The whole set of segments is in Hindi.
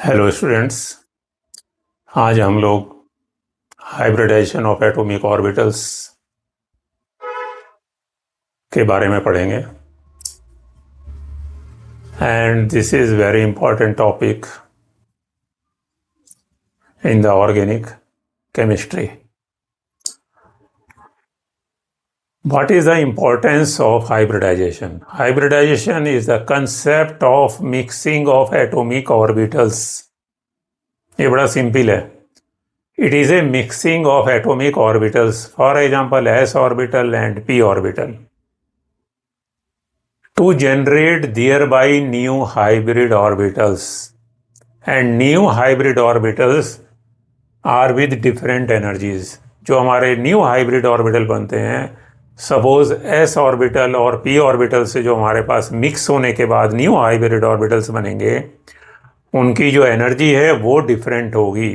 Hello students. आज हम लोग हाइब्रिडाइजेशन ऑफ एटॉमिक ऑर्बिटल्स के बारे में पढ़ेंगे and this is very important topic in the organic chemistry. What is the importance of hybridization? Hybridization is the concept of mixing of atomic orbitals. ये बड़ा सिंपल है। It is a mixing of atomic orbitals, for example s orbital and p orbital, to generate thereby new hybrid orbitals. And new hybrid orbitals are with different energies. जो हमारे new hybrid orbital बनते हैं, सपोज एस ऑर्बिटल और पी ऑर्बिटल से जो हमारे पास मिक्स होने के बाद न्यू हाइब्रिड ऑर्बिटल्स बनेंगे, उनकी जो एनर्जी है वो डिफरेंट होगी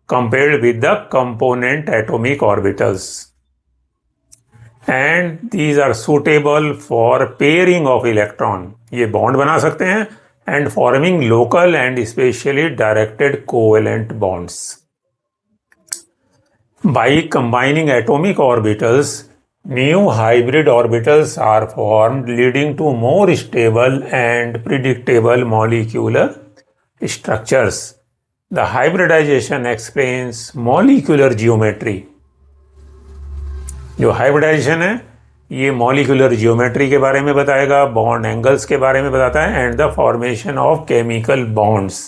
compared with the component atomic orbitals, and these are suitable for pairing of electron. ये बॉन्ड बना सकते हैं and forming local and specially directed covalent bonds. By combining atomic orbitals, new hybrid orbitals are formed, leading to more stable and predictable molecular structures. The hybridization explains molecular geometry. जो hybridization है ये molecular geometry के बारे में बताएगा, bond angles के बारे में बताता है and the formation of chemical bonds.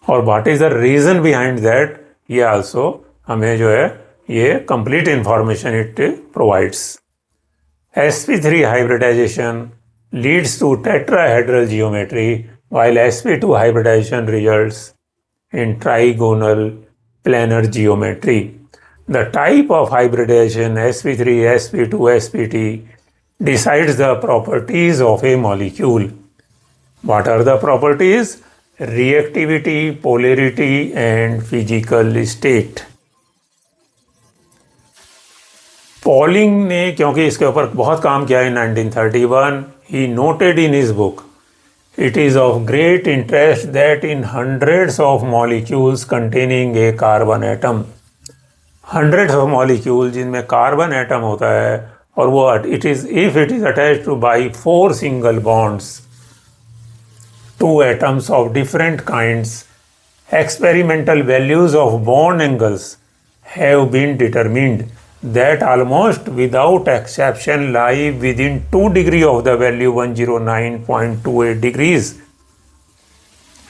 और what is the reason behind that, ये also हमें जो है ये complete information it provides. sp3 hybridization leads to tetrahedral geometry, while sp2 hybridization results in trigonal planar geometry. The type of hybridization sp3, sp2, spt decides the properties of a molecule. What are the properties? Reactivity, polarity and physical state. Pauling ने क्योंकि इसके ऊपर बहुत काम किया है 1931, ही noted in his book, it is of great interest that in hundreds of molecules containing a carbon atom, hundreds of molecule जिनमें कार्बन एटम होता है और वो it is attached to by 4 single bonds, 2 atoms of different kinds, experimental values of bond angles have been determined that almost without exception lie within 2 degree of the value 109.28 degrees,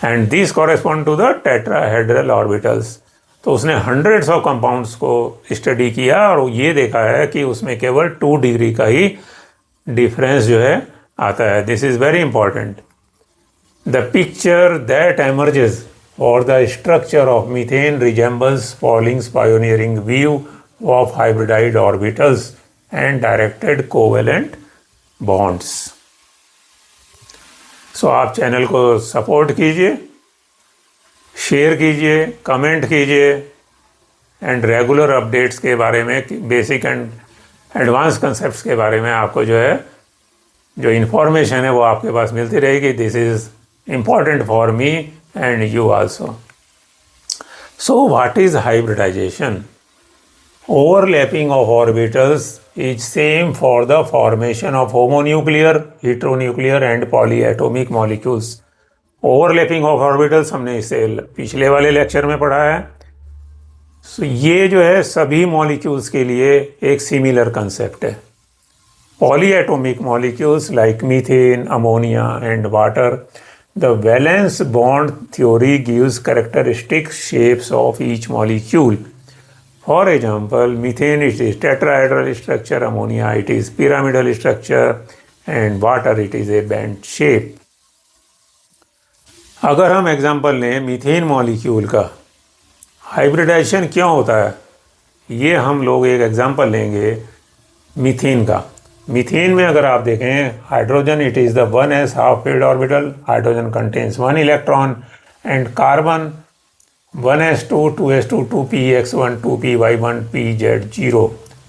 and these correspond to the tetrahedral orbitals. तो उसने hundreds of compounds को स्टडी किया और ये देखा है कि उसमें केवल 2 डिग्री का ही डिफरेंस जो है आता है. This is very important. The picture that emerges for the structure of methane resembles Pauling's pioneering view of hybridized orbitals and directed covalent bonds. So आप चैनल को सपोर्ट कीजिए, शेयर कीजिए, कमेंट कीजिए एंड रेगुलर अपडेट्स के बारे में, बेसिक एंड एडवांस कंसेप्ट्स के बारे में आपको जो है जो इन्फॉर्मेशन है वो आपके पास मिलती रहेगी. This is important for me and you also. So what is hybridization? Overlapping of orbitals is same for the formation of homonuclear, heteronuclear and polyatomic molecules. Overlapping of orbitals हमने इसे पिछले वाले लेक्चर में पढ़ा है. So ये जो है सभी मॉलिक्यूल्स के लिए एक सिमिलर कंसेप्ट है. Polyatomic molecules like methane, ammonia and water, the valence bond theory gives characteristic shapes of each molecule. For example, methane it is tetrahedral structure, ammonia it is pyramidal structure and water it is a band shape. अगर हम एग्जांपल लें मीथेन मॉलिक्यूल का, हाइब्रिडाइजेशन क्यों होता है ये हम लोग एक एग्जांपल लेंगे मीथेन का. मीथेन में अगर आप देखें hydrogen it is the 1s half filled orbital, hydrogen contains 1 electron and carbon 1s2, 2s2, 2px1, 2py1, pz0.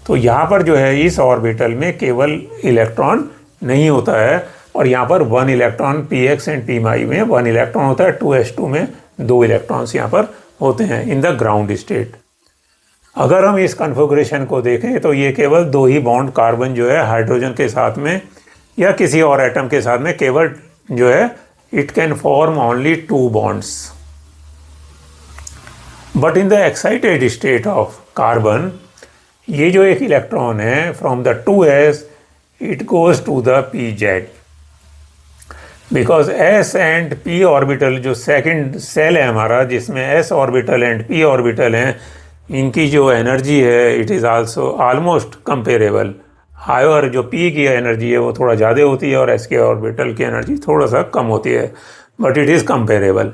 तो यहाँ पर जो है इस ऑर्बिटल में केवल इलेक्ट्रॉन नहीं होता है और यहाँ पर 1 इलेक्ट्रॉन px एंड py में 1 इलेक्ट्रॉन होता है, 2s2 में 2 इलेक्ट्रॉन्स यहाँ पर होते हैं इन द ग्राउंड स्टेट। अगर हम इस कन्फिगरेशन को देखें तो ये केवल 2 ही बॉन्ड कार्बन जो है हाइड्रोजन के साथ में या किसी और एटम के साथ में केवल जो है it can form only 2 bonds. But in the excited state of carbon ये जो एक इलेक्ट्रॉन है from the 2s it goes to the pz, because s and p orbital जो सेकंड सेल है हमारा जिसमें s orbital and p orbital हैं, इनकी जो एनर्जी है it is also almost comparable. However जो p की एनर्जी है वो थोड़ा ज़्यादा होती है और s के ऑर्बिटल की एनर्जी थोड़ा सा कम होती है, बट इट इज़ कंपेरेबल।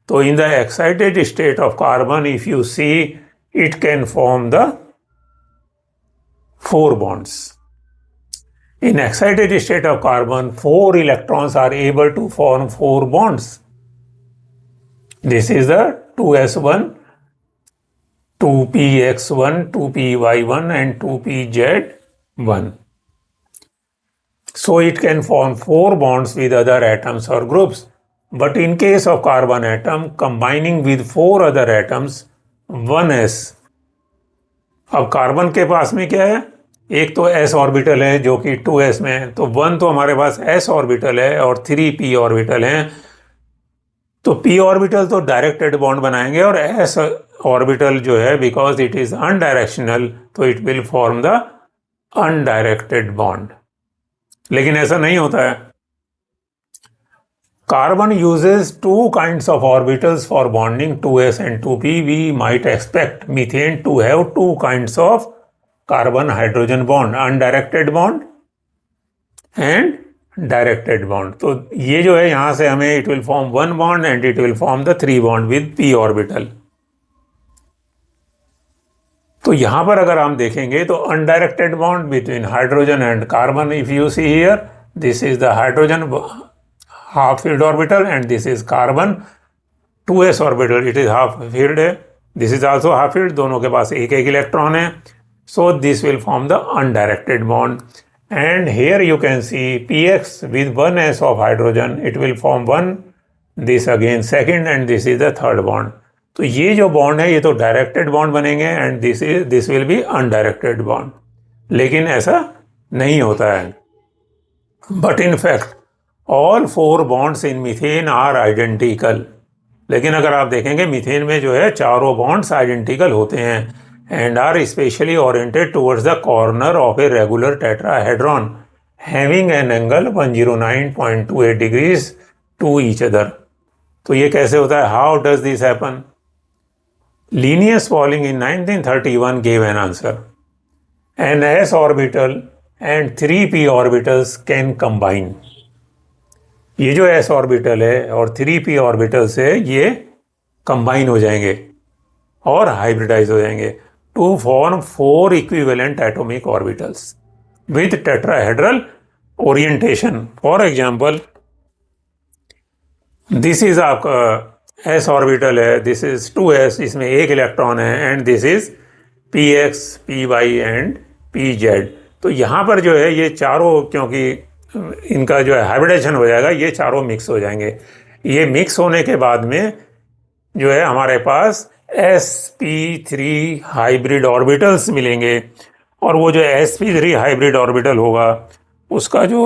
तो in the excited state of carbon if you see it can form the 4 bonds. In excited state of carbon, 4 electrons are able to form 4 bonds. This is the 2s1, 2px1, 2py1 and 2pz1. So it can form 4 bonds with other atoms or groups. But in case of carbon atom combining with 4 other atoms, 1s. अब कार्बन के पास में क्या है, एक तो s ऑर्बिटल है जो कि 2s में है, तो 1 तो हमारे पास s ऑर्बिटल है और 3 p ऑर्बिटल हैं। तो p ऑर्बिटल तो डायरेक्टेड बॉन्ड बनाएंगे और s ऑर्बिटल जो है बिकॉज इट इज अनडायरेक्शनल तो it will form the undirected bond. लेकिन ऐसा नहीं होता है। Carbon uses 2 kinds of orbitals for bonding 2s and 2p. We might expect methane to have 2 kinds of carbon hydrogen bond, undirected bond and directed bond. तो ये जो है यहाँ से हमें it will form 1 bond and it will form the 3 bond with p orbital. तो यहाँ पर अगर हम देखेंगे तो undirected bond between hydrogen and carbon, if you see here, this is the hydrogen half filled orbital and this is carbon 2s orbital, it is half filled है, this is also half filled, दोनों के पास एक एक इलेक्ट्रॉन है। So this will form the undirected bond and here you can see px with 1s of hydrogen it will form 1, this again second and this is the third bond. तो ये जो बॉन्ड है ये तो डायरेक्टेड बॉन्ड बनेंगे and this will be undirected bond, लेकिन ऐसा नहीं होता है। But in fact all 4 bonds in methane are identical. लेकिन अगर आप देखेंगे मीथेन में जो है चारों बॉन्ड्स आइडेंटिकल होते हैं and are specially oriented towards the corner of a regular tetrahedron having an angle 109.28 degrees to each other. तो ये कैसे होता है, how does this happen? Linnaeus Pauling in 1931 gave an answer. An s orbital and 3 p orbitals can combine. ये जो s ऑर्बिटल है और 3 p ऑर्बिटल्स है ये कंबाइन हो जाएंगे और हाइब्रिडाइज हो जाएंगे to form 4 equivalent atomic orbitals with tetrahedral orientation. For example this is आपका s ऑर्बिटल है, दिस इज 2s, इसमें एक इलेक्ट्रॉन है and this is px, py and pz। तो यहाँ पर जो है ये चारों, क्योंकि इनका जो है हाइब्रिडेशन हो जाएगा, ये चारों मिक्स हो जाएंगे। ये मिक्स होने के बाद में जो है हमारे पास sp3 हाइब्रिड ऑर्बिटल्स मिलेंगे और वो जो sp3 हाइब्रिड ऑर्बिटल होगा उसका जो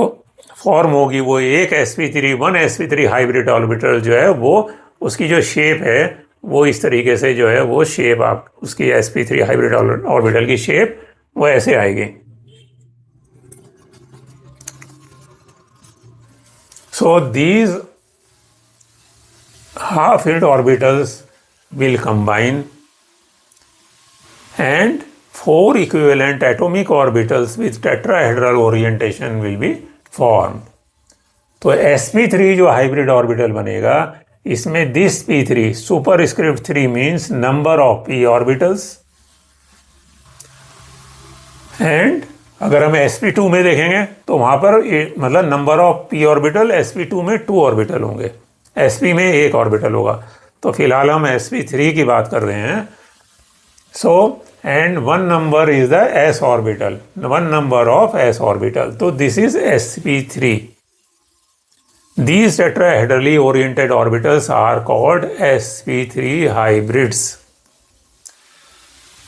फॉर्म होगी वो एक sp3 1 sp3 हाइब्रिड ऑर्बिटल जो है वो उसकी जो शेप है वो इस तरीके से जो है वो शेप आप उसकी sp3 हाइब्रिड ऑर्बिटल की शेप वो ऐसे आएगी। So these half filled orbitals will combine and 4 equivalent atomic orbitals with tetrahedral orientation will be formed. तो sp3 जो हाइब्रिड ऑर्बिटल बनेगा इसमें this p3 superscript 3 means number of p orbitals and अगर हम sp2 में देखेंगे तो वहां पर मतलब number of p orbital sp2 में 2 ऑर्बिटल होंगे, sp में 1 ऑर्बिटल होगा। तो फिलहाल हम sp3 की बात कर रहे हैं। So and 1 number is the s orbital, 1 number of s orbital, तो this is sp3। These tetrahedrally oriented orbitals are called sp3 hybrids.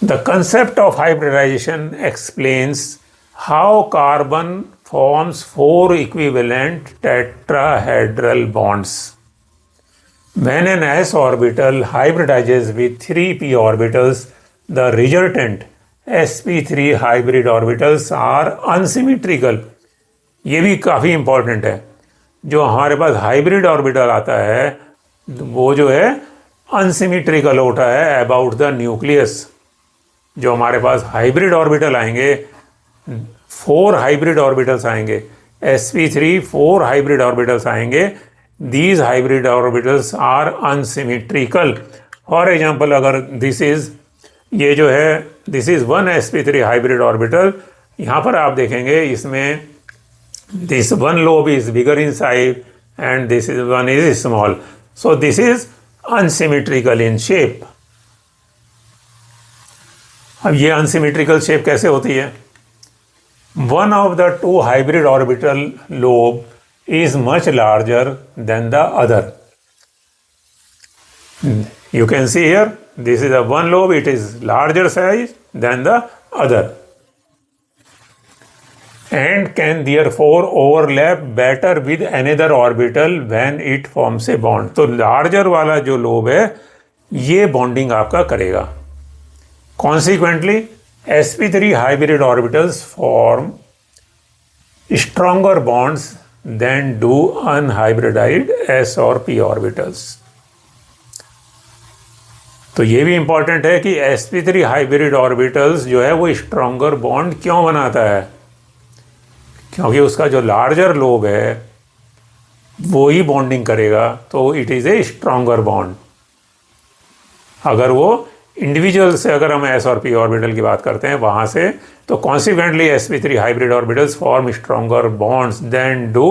The concept of hybridization explains how carbon forms four equivalent tetrahedral bonds. When an s orbital hybridizes with three p orbitals, the resultant sp3 hybrid orbitals are unsymmetrical. ये भी काफ़ी इंपॉर्टेंट है. जो हमारे पास हाइब्रिड ऑर्बिटल आता है वो जो है अनसिमेट्रिकल होता है अबाउट द न्यूक्लियस. जो हमारे पास हाइब्रिड ऑर्बिटल आएंगे, फोर हाइब्रिड ऑर्बिटल्स आएंगे, sp3 फोर हाइब्रिड ऑर्बिटल्स आएंगे. These hybrid orbitals are unsymmetrical. For example, अगर दिस इज ये जो है this is one sp3 hybrid orbital. यहाँ पर आप देखेंगे इसमें this one lobe is bigger in size and this is one is small. So this is unsymmetrical in shape. अब ये unsymmetrical shape कैसे होती है? One of the two hybrid orbital lobe is much larger than the other. You can see here, this is a one lobe, it is larger size than the other. And can therefore overlap better with another orbital when it forms a bond. तो लार्जर वाला जो लोब है ये बॉन्डिंग आपका करेगा. Consequently, sp3 hybrid orbitals form stronger bonds than do unhybridized s और p orbitals. तो ये भी इंपॉर्टेंट है कि sp3 हाइब्रिड ऑर्बिटल्स जो है वो स्ट्रॉन्गर बॉन्ड क्यों बनाता है? क्योंकि उसका जो लार्जर लोब है वो ही बॉन्डिंग करेगा, तो it is a stronger bond. अगर वो इंडिविजुअल से अगर हम एस और पी ऑर्बिटल की बात करते हैं वहाँ से, तो consequently sp3 hybrid orbitals form stronger bonds than do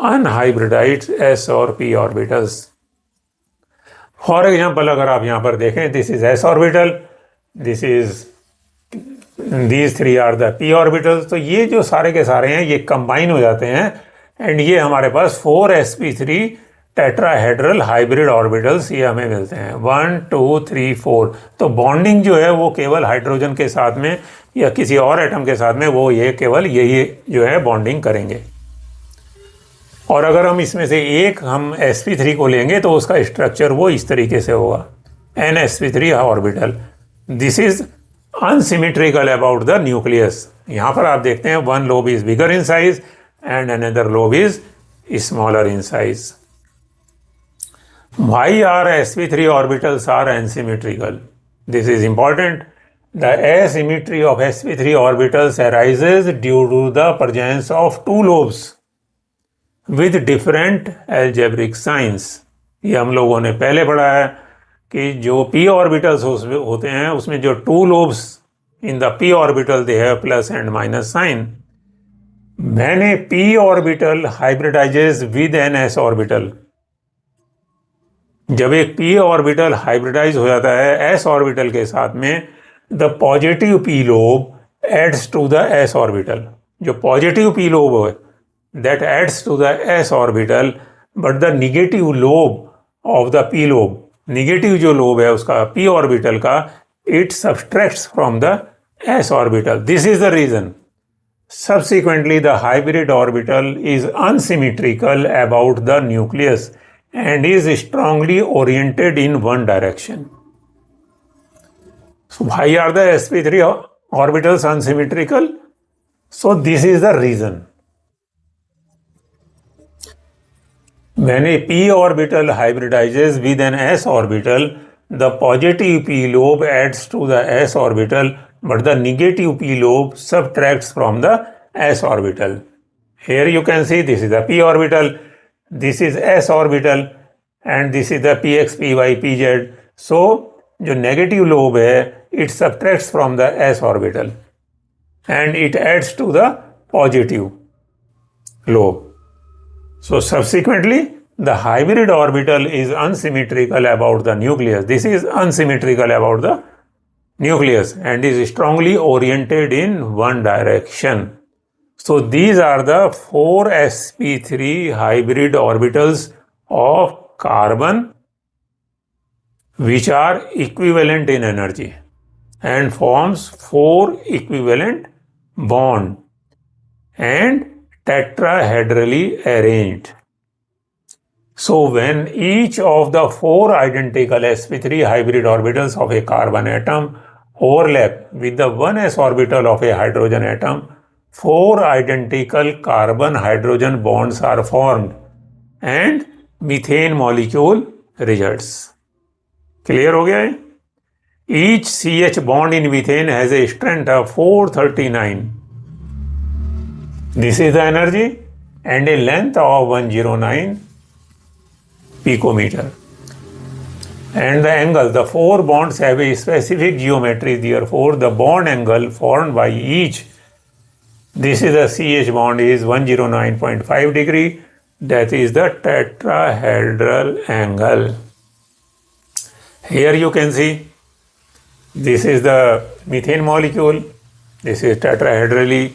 unhybridized s और पी ऑर्बिटल्स. फॉर एग्जाम्पल, अगर आप यहाँ पर देखें, this is s orbital, this is these three are the p orbitals. तो ये जो सारे के सारे हैं ये कंबाइन हो जाते हैं एंड ये हमारे पास 4 sp3 टेट्राहेड्रल हाइब्रिड ऑर्बिटल्स ये हमें मिलते हैं 1 2 3 4. तो बॉन्डिंग जो है वो केवल हाइड्रोजन के साथ में या किसी और एटम के साथ में वो ये केवल यही जो है बॉन्डिंग करेंगे. और अगर हम इसमें से एक हम sp3 को लेंगे तो उसका स्ट्रक्चर वो इस तरीके से होगा, n sp3 orbital. This is unsymmetrical about the nucleus. यहाँ पर आप देखते हैं one lobe is bigger in size and another lobe is smaller in size. Why are sp3 orbitals are unsymmetrical? This is important. The asymmetry of sp3 orbitals arises due to the presence of two lobes with different algebraic signs. ये हम लोगों ने पहले पढ़ा है कि जो p ऑर्बिटल्स होते हैं उसमें जो two lobes in the p orbital they have plus and minus sign. When a p orbital hybridises with an s orbital, जब एक p ऑर्बिटल हाइब्रिडाइज हो जाता है s ऑर्बिटल के साथ में, the positive p lobe adds to the s orbital. जो पॉजिटिव p लोब है that adds to the s orbital, but the negative lobe of the p lobe, negative जो लोब है उसका p ऑर्बिटल का, it subtracts from the s orbital. This is the reason. Subsequently, the hybrid orbital is unsymmetrical about the nucleus and is strongly oriented in one direction. So why are the sp3 orbitals unsymmetrical? So this is the reason. When a p orbital hybridizes with an s orbital, the positive p lobe adds to the s orbital, but the negative p lobe subtracts from the s orbital. Here you can see this is the p orbital, this is s orbital, and this is the px, py, pz. So जो negative lobe है, it subtracts from the s orbital and it adds to the positive lobe. So subsequently, the hybrid orbital is unsymmetrical about the nucleus. This is unsymmetrical about the nucleus and is strongly oriented in one direction. So these are the 4 sp3 hybrid orbitals of carbon which are equivalent in energy and forms 4 equivalent bond and tetrahedrally arranged. So when each of the 4 identical sp3 hybrid orbitals of a carbon atom overlap with the 1s orbital of a hydrogen atom, 4 identical carbon-hydrogen bonds are formed and methane molecule results. Clear हो गया है? Each CH bond in methane has a strength of 439. This is the energy and a length of 109 picometer. And the angle, the 4 bonds have a specific geometry, therefore the bond angle formed by each, this is the CH bond, is 109.5 degree, that is the tetrahedral angle. Here you can see, this is the methane molecule, this is tetrahedrally,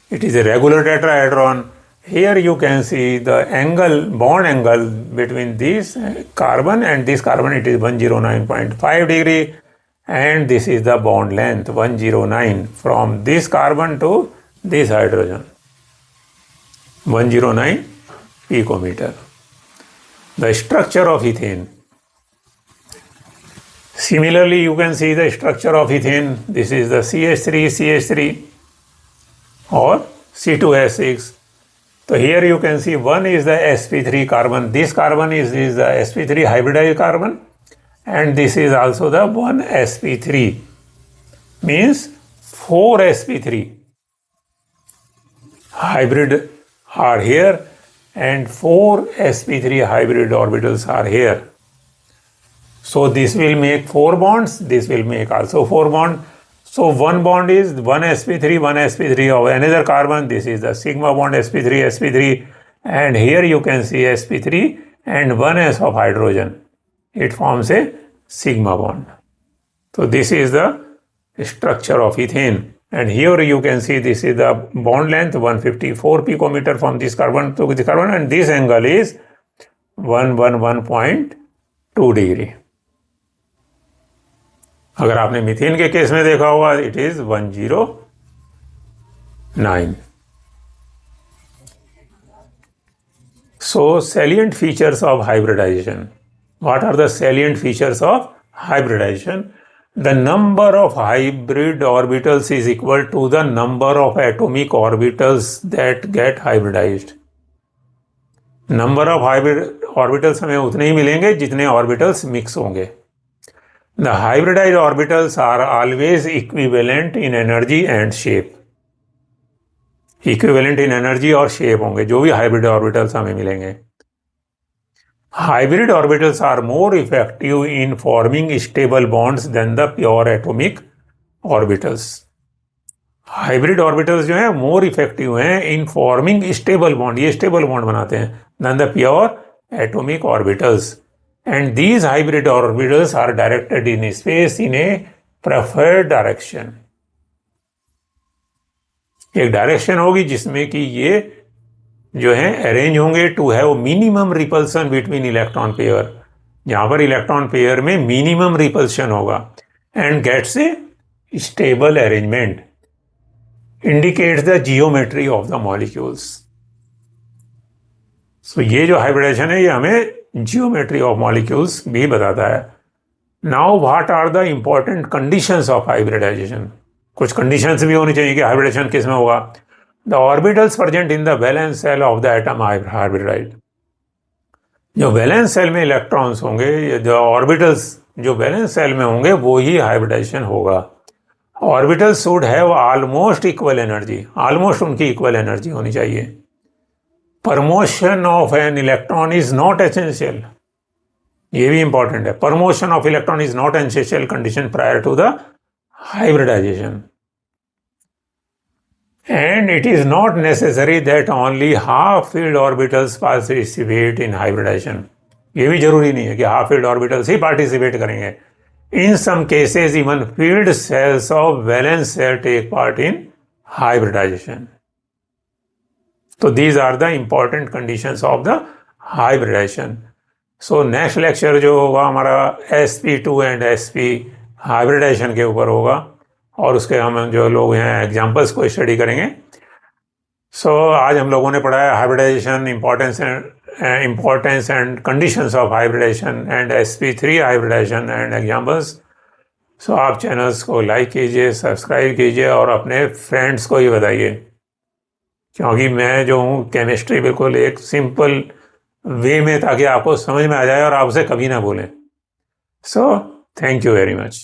it is a regular tetrahedron. Here you can see the angle, bond angle between this carbon and this carbon, it is 109.5 degree, and this is the bond length 109 from this carbon to this hydrogen, 109 picometer. The structure of ethane. Similarly, you can see the structure of ethane. This is the CH3 or C2H6. So here you can see one is the sp3 carbon. This carbon is the sp3 hybridized carbon, and this is also the 1 sp3. Means 4 sp3 hybrid are here and 4 sp3 hybrid orbitals are here. So this will make 4 bonds, this will make also 4 bonds. So one bond is 1 sp3 of another carbon. This is the sigma bond sp3, and here you can see sp3 and 1s of hydrogen. It forms a sigma bond. So this is the structure of ethane, and here you can see this is the bond length 154 picometer from this carbon to this carbon, and this angle is 111.2 degree. अगर आपने मीथेन के केस में देखा होगा, it is 109. So salient features of hybridization. What are the salient features of hybridization? The number of hybrid orbitals is equal to the number of atomic orbitals that get hybridized. Number of hybrid orbitals हमें उतने ही मिलेंगे जितने orbitals mix होंगे. The hybridized orbitals are always equivalent in energy and shape. Equivalent in energy और shape होंगे जो भी hybrid orbitals हमें मिलेंगे. Hybrid orbitals are more effective in forming stable bonds than the pure atomic orbitals. Hybrid orbitals जो हैं more effective हैं in forming stable bond, ये stable bond बनाते हैं, than the pure atomic orbitals. And these hybrid orbitals are directed in space in a preferred direction. एक डायरेक्शन होगी जिसमें कि ये जो है अरेंज होंगे to have minimum repulsion between electron pair, जहां पर इलेक्ट्रॉन पेयर में मिनिमम रिपल्शन होगा, and gets a stable arrangement, indicates the geometry of the molecules. So ये जो हाइब्रिडेशन है ये हमें जियोमेट्री ऑफ मॉलिक्यूल्स भी बताता है. Now what are the important conditions of hybridization. कुछ कंडीशंस भी होनी चाहिए कि हाइब्रिडेशन किस में होगा. The orbitals present in the valence shell of the atom hybridize. जो वैलेंस सेल में इलेक्ट्रॉन्स होंगे, जो ऑर्बिटल्स जो वैलेंस सेल में होंगे वो ही हाइब्रिडाइजेशन होगा. Orbitals should have almost equal energy, almost उनकी इक्वल एनर्जी होनी चाहिए. Promotion of an electron is not essential, ये भी इंपॉर्टेंट है. Promotion of electron is not essential condition prior to the hybridization. And it is not necessary that only half-filled orbitals participate in hybridization. ये भी जरूरी नहीं है कि half-filled orbitals ही participate करेंगे. In some cases, even filled cells of valence cell take part in hybridization. तो these are the important conditions of the hybridization. So next lecture जो होगा हमारा sp2 एंड sp हाइब्रिडाइजेशन के ऊपर होगा, और उसके हम जो लोग हैं एग्जाम्पल्स को स्टडी करेंगे। सो आज हम लोगों ने पढ़ा है hybridisation, importance and conditions of hybridisation and sp3 hybridisation and examples. So आप चैनल्स को लाइक कीजिए, सब्सक्राइब कीजिए और अपने फ्रेंड्स को ही बताइए, क्योंकि मैं जो हूँ केमिस्ट्री बिल्कुल एक सिंपल वे में, ताकि आपको समझ में आ जाए और आप उसे कभी ना भूलें। So thank you very much.